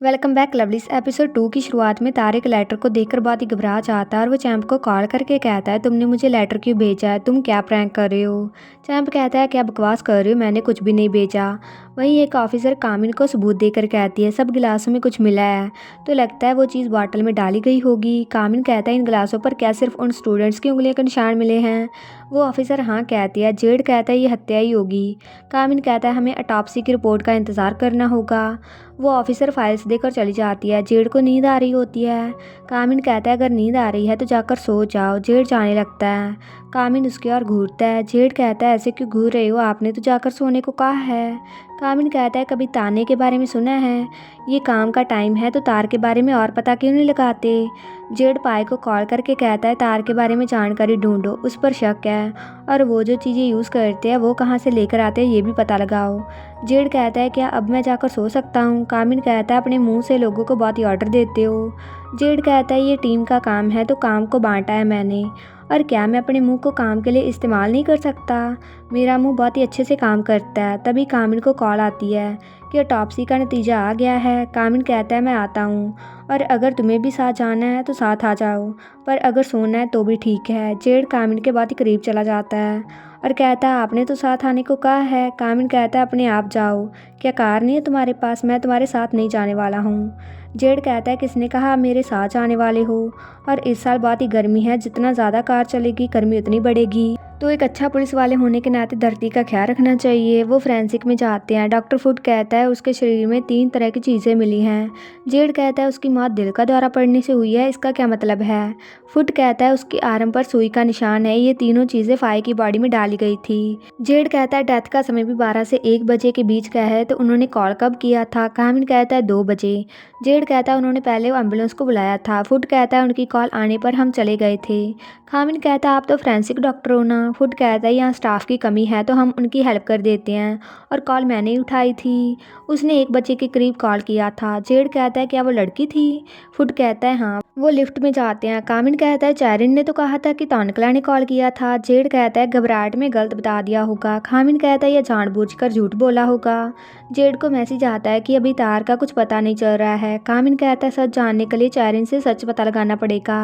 Welcome back lovelies. Episode 2 की शुरुआत में तारिक लेटर को देखकर बहुत ही घबरा जाता है और वो चैंप को कॉल करके कहता है, तुमने मुझे लेटर क्यों भेजा है? तुम क्या प्रैंक कर रहे हो? चैंप कहता है, क्या बकवास कर रहे हो? मैंने कुछ भी नहीं भेजा। वहीं एक ऑफिसर कामिन को सबूत देकर कहती है, सब गिलासों में कुछ मिला है, तो लगता है वो चीज़ बॉटल में डाली गई होगी। कामिन कहता है, इन गिलासों पर क्या सिर्फ उन स्टूडेंट्स की उंगलियों के निशान मिले हैं? वो ऑफिसर हाँ कहती है। जेड कहता है, ये हत्या ही होगी। कामिन कहता है, हमें ऑटोप्सी की रिपोर्ट का इंतज़ार करना होगा। वो ऑफिसर फाइल्स देकर चली जाती है। जेड को नींद आ रही होती है। कामिन कहता है, अगर नींद आ रही है तो जाकर सो जाओ। जेड जाने लगता है। कामिन उसकी ओर घूरता है। जेड कहता है, ऐसे क्यों घूर रहे हो? आपने तो जाकर सोने को कहा है। कामिन कहता है, कभी ताने के बारे में सुना है? ये काम का टाइम है तो तार के बारे में और पता क्यों नहीं लगाते? जेड पाई को कॉल करके कहता है, तार के बारे में जानकारी ढूंढो, उस पर शक है, और वो जो चीज़ें यूज़ करते हैं वो कहाँ से लेकर आते हैं ये भी पता लगाओ। जेड कहता है, क्या अब मैं जाकर सो सकता हूँ? कामिन कहता है, अपने मुंह से लोगों को बहुत ही ऑर्डर देते हो। जेड कहता है, ये टीम का काम है तो काम को बांटा है मैंने, और क्या मैं अपने मुंह को काम के लिए इस्तेमाल नहीं कर सकता? मेरा मुंह बहुत ही अच्छे से काम करता है। तभी कामिन को कॉल आती है कि ऑटोप्सी का नतीजा आ गया है। कामिन कहता है, मैं आता हूँ, और अगर तुम्हें भी साथ जाना है तो साथ आ जाओ, पर अगर सोना है तो भी ठीक है। जेड कामिन के बहुत ही करीब चला जाता है और कहता है, आपने तो साथ आने को कहा है। कामिन कहता है, अपने आप जाओ, क्या कार नहीं है तुम्हारे पास? मैं तुम्हारे साथ नहीं जाने वाला हूँ। जेड कहता है, किसने कहा आप मेरे साथ जाने वाले हो? और इस साल बहुत ही गर्मी है, जितना ज़्यादा कार चलेगी गर्मी उतनी बढ़ेगी, तो एक अच्छा पुलिस वाले होने के नाते धरती का ख्याल रखना चाहिए। वो फोरेंसिक में जाते हैं। डॉक्टर फुट कहता है, उसके शरीर में 3 तरह की चीज़ें मिली हैं। जेड कहता है, उसकी मौत दिल का दौरा पड़ने से हुई है, इसका क्या मतलब है? फुट कहता है, उसकी आर्म पर सुई का निशान है। ये तीनों चीज़ें फाई की बॉडी में डाली गई थी। जेड कहता है, डेथ का समय भी 12 से 1 बजे के बीच का है, तो उन्होंने कॉल कब किया था? कामिन कहता है, 2 बजे। जेड कहता है, उन्होंने पहले एम्बुलेंस को बुलाया था। फुट कहता है, उनकी कॉल आने पर हम चले गए थे। कामिन कहता है, आप तो फोरेंसिक डॉक्टर हो ना? फुट कहता है, यहाँ स्टाफ की कमी है तो हम उनकी हेल्प कर देते हैं, और कॉल मैंने ही उठाई थी। उसने 1 बजे के करीब कॉल किया था। जेड कहता है, क्या वो लड़की थी? फुट कहता है, हाँ। वो लिफ्ट में जाते हैं। कामिन कहता है, चैरिन ने तो कहा था कि तौनकला ने कॉल किया था। जेड कहता है, घबराहट में गलत बता दिया होगा। कामिन कहता है, यह जानबूझकर झूठ बोला होगा। जेड को मैसेज आता है कि अभी तार का कुछ पता नहीं चल रहा है। कामिन कहता है, सच जानने के लिए चैरिन से सच पता लगाना पड़ेगा।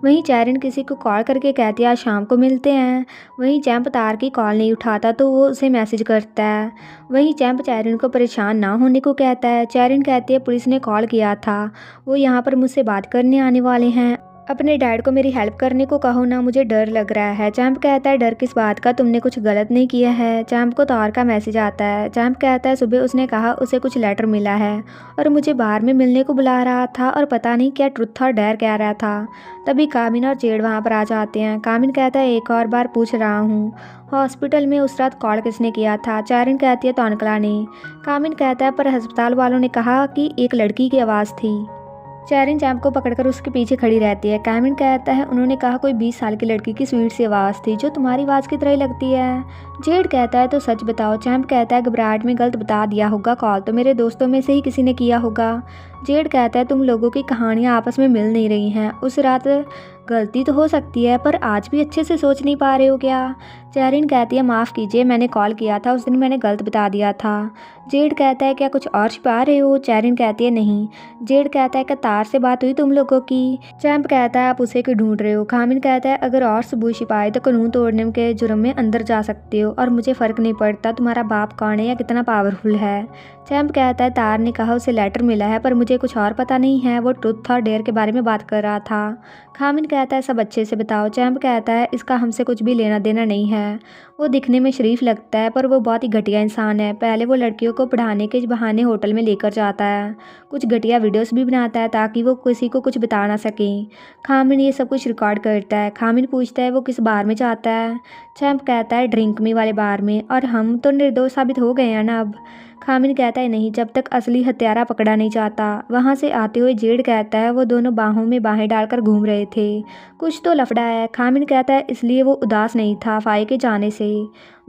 वहीं चैरिन किसी को कॉल करके कहती है, आज शाम को मिलते हैं। वहीं चैंप तार की कॉल नहीं उठाता तो वो उसे मैसेज करता है। वहीं चैंप चैरिन को परेशान ना होने को कहता है। चैरिन कहती है, पुलिस ने कॉल किया था, वो यहाँ पर मुझसे बात करने आने वाले हैं। अपने डैड को मेरी हेल्प करने को कहो ना, मुझे डर लग रहा है। चैंप कहता है, डर किस बात का? तुमने कुछ गलत नहीं किया है। चैंप को तार का मैसेज आता है। चैंप कहता है, सुबह उसने कहा उसे कुछ लेटर मिला है और मुझे बाहर में मिलने को बुला रहा था, और पता नहीं क्या ट्रुथ और डेयर कह रहा था। तभी कामिन और जेड वहाँ पर आ जाते हैं। कामिन कहता है, एक और बार पूछ रहा हूँ, हॉस्पिटल में उस रात कॉल किसने किया था? चैरिन कहती है, तौनकला ने। कामिन कहता है, पर अस्पताल वालों ने कहा कि एक लड़की की आवाज़ थी। चैरिन चैंप को पकड़कर उसके पीछे खड़ी रहती है। कामिन कहता है, उन्होंने कहा कोई 20 साल की लड़की की स्वीट सी आवाज़ थी, जो तुम्हारी आवाज़ की तरह ही लगती है। जेड कहता है, तो सच बताओ। चैंप कहता है, घबराहट में गलत बता दिया होगा, कॉल तो मेरे दोस्तों में से ही किसी ने किया होगा। जेड कहता है, तुम लोगों की कहानियाँ आपस में मिल नहीं रही हैं। उस रात गलती तो हो सकती है, पर आज भी अच्छे से सोच नहीं पा रहे हो क्या? चैरिन कहती है, माफ़ कीजिए, मैंने कॉल किया था, उस दिन मैंने गलत बता दिया था। जेड कहता है, क्या कुछ और छिपा रहे हो? चैरिन कहती है, नहीं। जेड कहता है, क्या तार से बात हुई तुम लोगों की? चैंप कहता है, आप उसे क्यों ढूंढ रहे हो? कामिन कहता है, अगर और सबूत छिपाए तो कानून तोड़ने के जुर्म में अंदर जा सकते हो, और मुझे फ़र्क नहीं पड़ता तुम्हारा बाप कौन है या कितना पावरफुल है। चैंप कहता है, तार ने कहा उसे लेटर मिला है, पर मुझे कुछ और पता नहीं है, वो ट्रुथ और डेयर के बारे में बात कर रहा था। कामिन कहता है, सब अच्छे से बताओ। चैंप कहता है, इसका हमसे कुछ भी लेना देना नहीं है। वो दिखने में शरीफ लगता है, पर वो बहुत ही घटिया इंसान है। पहले वो लड़कियों को पढ़ाने के बहाने होटल में लेकर जाता है, कुछ घटिया वीडियोस भी बनाता है ताकि वो किसी को कुछ बता ना सके। कामिन ये सब कुछ रिकॉर्ड करता है। कामिन पूछता है, वो किस बार में जाता है? चैंप कहता है, ड्रिंक मी वाले बार में, और हम तो निर्दोष साबित हो गए हैं ना अब। कामिन कहता है, नहीं, जब तक असली हत्यारा पकड़ा नहीं जाता। वहाँ से आते हुए जेड कहता है, वो दोनों बाहों में बाहें डालकर घूम रहे थे, कुछ तो लफड़ा है। कामिन कहता है, इसलिए वो उदास नहीं था फाई के जाने से।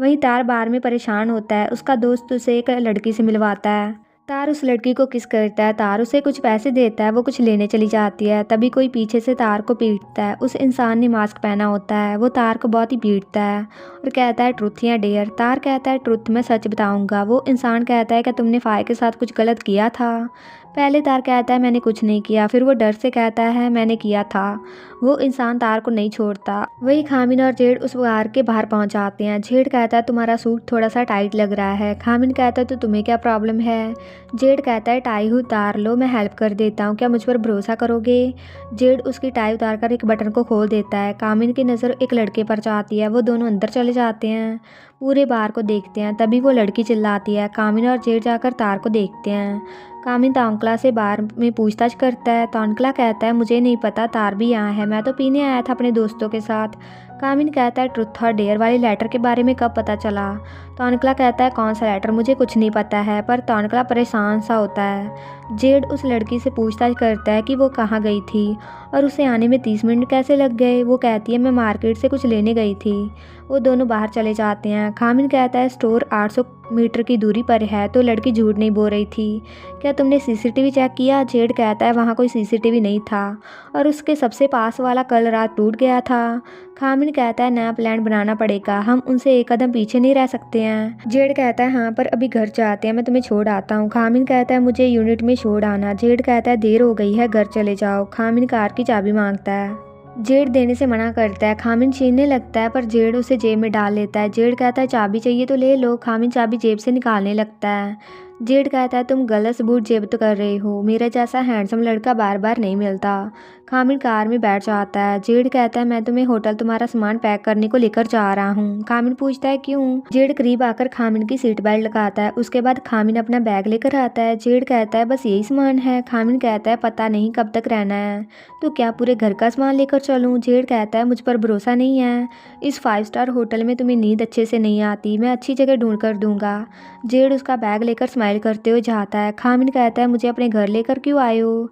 वहीं तार बार में परेशान होता है। उसका दोस्त उसे एक लड़की से मिलवाता है। तार उस लड़की को किस करता है। तार उसे कुछ पैसे देता है, वो कुछ लेने चली जाती है। तभी कोई पीछे से तार को पीटता है। उस इंसान ने मास्क पहना होता है। वो तार को बहुत ही पीटता है और कहता है, ट्रुथ या डेयर? तार कहता है, ट्रुथ, मैं सच बताऊंगा। वो इंसान कहता है, क्या तुमने फाय के साथ कुछ गलत किया था? पहले तार कहता है मैंने कुछ नहीं किया, फिर वो डर से कहता है मैंने किया था। वो इंसान तार को नहीं छोड़ता। वही खामिन और जेड उस कार के बाहर पहुंच जाते हैं। जेड कहता है तुम्हारा सूट थोड़ा सा टाइट लग रहा है। खामिन कहता है तो तुम्हें क्या प्रॉब्लम है। जेड कहता है टाई उतार लो, मैं हेल्प कर देता हूँ, क्या मुझ पर भरोसा करोगे। जेड उसकी टाई उतार कर एक बटन को खोल देता है। खामिन की नज़र एक लड़के पर जाती है। वो दोनों अंदर चले जाते हैं, पूरे बार को देखते हैं। तभी वो लड़की चिल्लाती है। कामिन और जेड जाकर तार को देखते हैं। कामिन तौंकला से बार में पूछताछ करता है। तौंकला कहता है मुझे नहीं पता तार भी यहाँ है, मैं तो पीने आया था अपने दोस्तों के साथ। कामिन कहता है ट्रुथ और डेयर वाली लेटर के बारे में कब पता चला। तौंकला कहता है कौन सा लेटर, मुझे कुछ नहीं पता है। पर तौंकला परेशान सा होता है। जेड उस लड़की से पूछताछ करता है कि वो कहाँ गई थी और उसे आने में 30 मिनट कैसे लग गए। वो कहती है मैं मार्केट से कुछ लेने गई थी। वो दोनों बाहर चले जाते हैं। खामिन कहता है स्टोर 800 मीटर की दूरी पर है, तो लड़की झूठ नहीं बोल रही थी। क्या तुमने सीसीटीवी चेक किया। जेड कहता है वहाँ कोई सीसीटीवी नहीं था और उसके सबसे पास वाला कल रात टूट गया था। खामिन कहता है नया प्लान बनाना पड़ेगा, हम उनसे एक कदम पीछे नहीं रह सकते हैं। जेड कहता है हाँ पर अभी घर जाते हैं, मैं तुम्हें छोड़ आता हूँ। खामिन कहता है मुझे यूनिट में छोड़ आना। जेड कहता है देर हो गई है, घर चले जाओ। खामिन कार की चाबी मांगता है। जेड देने से मना करता है। खामिन छीनने लगता है पर जेड उसे जेब में डाल लेता है। जेड कहता है चाबी चाहिए तो ले लो। खामिन चाबी जेब से निकालने लगता है। जेड कहता है तुम गलत सबूत जेब तो कर रहे हो, मेरे जैसा हैंडसम लड़का बार बार नहीं मिलता। खामिन कार में बैठ जाता है। जेड कहता है मैं तुम्हें होटल तुम्हारा सामान पैक करने को लेकर जा रहा हूँ। खामिन पूछता है क्यों। जेड करीब आकर खामिन की सीट बेल्ट लगाता है। उसके बाद खामिन अपना बैग लेकर आता है। जेड कहता है बस यही सामान है। खामिन कहता है पता नहीं कब तक रहना है, तो क्या पूरे घर का सामान लेकर चलूँ। जेड कहता है मुझ पर भरोसा नहीं है, इस 5 स्टार होटल में तुम्हें नींद अच्छे से नहीं आती, मैं अच्छी जगह ढूंढ कर दूंगा। जेड उसका बैग लेकर स्माइल करते हुए जाता है। खामिन कहता है मुझे अपने घर लेकर क्यों आए हो।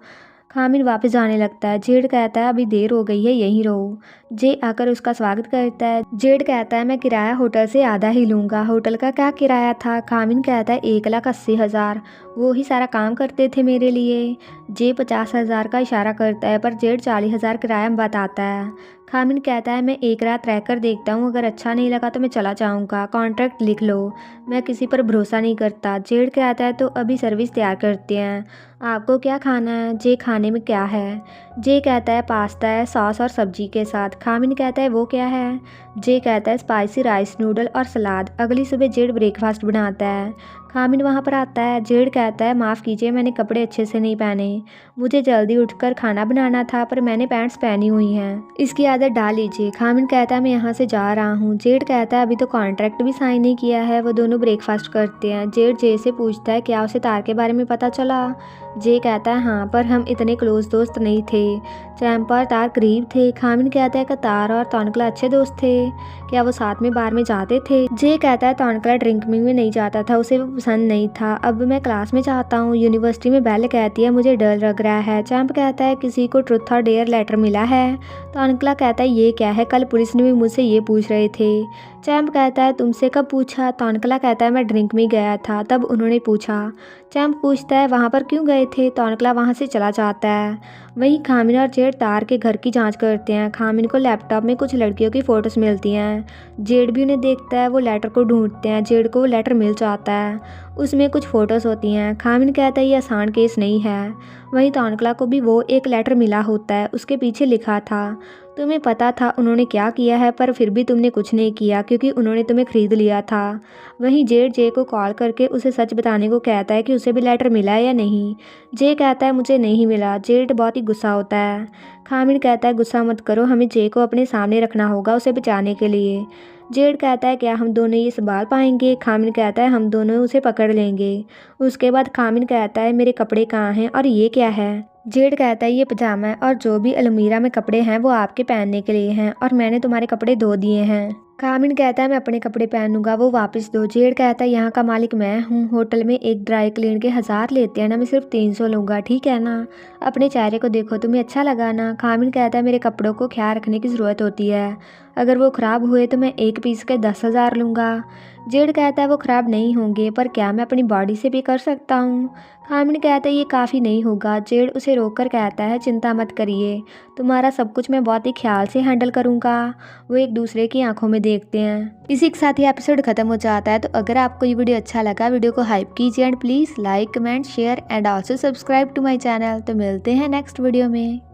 खामिन वापस जाने लगता है। जेड कहता है अभी देर हो गई है, यहीं रहो। जे आकर उसका स्वागत करता है। जेड कहता है मैं किराया होटल से आधा ही लूँगा। होटल का क्या किराया था। खामिन कहता है 1,80,000, वो ही सारा काम करते थे मेरे लिए। जे 50,000 का इशारा करता है पर जेड 40,000 किराया बताता है। खामिन कहता है मैं एक रात रहकर देखता हूँ, अगर अच्छा नहीं लगा तो मैं चला जाऊँगा, कॉन्ट्रैक्ट लिख लो, मैं किसी पर भरोसा नहीं करता। जेड कहता है तो अभी सर्विस तैयार करते हैं, आपको क्या खाना है। जे खाने में क्या है। जे कहता है पास्ता है सॉस और सब्जी के साथ। खामिन कहता है वो क्या है। जे कहता है स्पाइसी राइस नूडल और सलाद। अगली सुबह जेड ब्रेकफास्ट बनाता है। खामिन वहाँ पर आता है। जेड कहता है माफ़ कीजिए मैंने कपड़े अच्छे से नहीं पहने, मुझे जल्दी उठकर खाना बनाना था पर मैंने पैंट्स पहनी हुई हैं, इसकी आदत डाल लीजिए। खामिन कहता है मैं यहाँ से जा रहा हूँ। जेड कहता है अभी तो कॉन्ट्रैक्ट भी साइन नहीं किया है। वो दोनों ब्रेकफास्ट करते हैं। जेड जे से पूछता है क्या उसे तार के बारे में पता चला। जे कहता है हाँ पर हम इतने क्लोज दोस्त नहीं थे, चैंप और तार करीब थे। खामिन कहता है कि तार और तौनकला अच्छे दोस्त थे, क्या वो साथ में बार में जाते थे। जे कहता है तौनकला ड्रिंकिंग में नहीं जाता था, उसे वो पसंद नहीं था। अब मैं क्लास में जाता हूँ। यूनिवर्सिटी में बेल कहती है मुझे डर लग रहा है। चैंप कहता है किसी को ट्रुथ और डेयर लेटर मिला है। तौनकला कहता है ये क्या है, कल पुलिस ने भी मुझसे ये पूछ रहे थे। चैंप कहता है तुमसे कब पूछा। तौनकला कहता है मैं ड्रिंक में गया था, तब उन्होंने पूछा। चैंप पूछता है वहाँ पर क्यों गए थे। तौनकला वहाँ से चला जाता है। वहीं खामिन और जेड तार के घर की जांच करते हैं। खामिन को लैपटॉप में कुछ लड़कियों की फ़ोटोज मिलती हैं। जेड भी उन्हें देखता है। वो लेटर को ढूंढते हैं। जेड को वो लेटर मिल जाता है, उसमें कुछ फ़ोटोज़ होती हैं। खामिन कहता है ये आसान केस नहीं है। वहीं तौनकला को भी वो एक लेटर मिला होता है, उसके पीछे लिखा था तुम्हें पता था उन्होंने क्या किया है पर फिर भी तुमने कुछ नहीं किया क्योंकि उन्होंने तुम्हें खरीद लिया था। वहीं जेड जे को कॉल करके उसे सच बताने को कहता है कि उसे भी लेटर मिला है या नहीं। जे कहता है मुझे नहीं मिला। जेड बहुत ही गुस्सा होता है। खामिन कहता है गुस्सा मत करो, हमें जे को अपने सामने रखना होगा उसे बचाने के लिए। जेड कहता है क्या हम दोनों ये संभाल पाएंगे। खामिन कहता है हम दोनों उसे पकड़ लेंगे। उसके बाद खामिन कहता है मेरे कपड़े कहाँ हैं और ये क्या है। जेड कहता है ये पजामा है और जो भी अलमीरा में कपड़े हैं वो आपके पहनने के लिए हैं और मैंने तुम्हारे कपड़े धो दिए हैं। खामिन कहता है मैं अपने कपड़े पहनूंगा, वो वापस दो। जेड कहता है यहाँ का मालिक मैं हूँ, होटल में एक ड्राई क्लीन के 1000 लेते हैं ना, मैं सिर्फ 300 लूँगा, ठीक है ना। अपने चेहरे को देखो, तुम्हें अच्छा लगा ना। खामिन कहता है मेरे कपड़ों को ख्याल रखने की ज़रूरत होती है, अगर वो ख़राब हुए तो मैं एक पीस के 10,000 लूँगा। जेड कहता है वो ख़राब नहीं होंगे, पर क्या मैं अपनी बॉडी से भी कर सकता हूँ? खामिन कहता है ये काफ़ी नहीं होगा। जेड उसे रोक कर कहता है चिंता मत करिए, तुम्हारा सब कुछ मैं बहुत ही ख्याल से हैंडल करूँगा। वो एक दूसरे की आंखों में देखते हैं। इसी के साथ ही एपिसोड खत्म हो जाता है। तो अगर आपको ये वीडियो अच्छा लगा, वीडियो को हाइप कीजिए and please like, comment, share and also subscribe to my channel. तो मिलते हैं नेक्स्ट वीडियो में।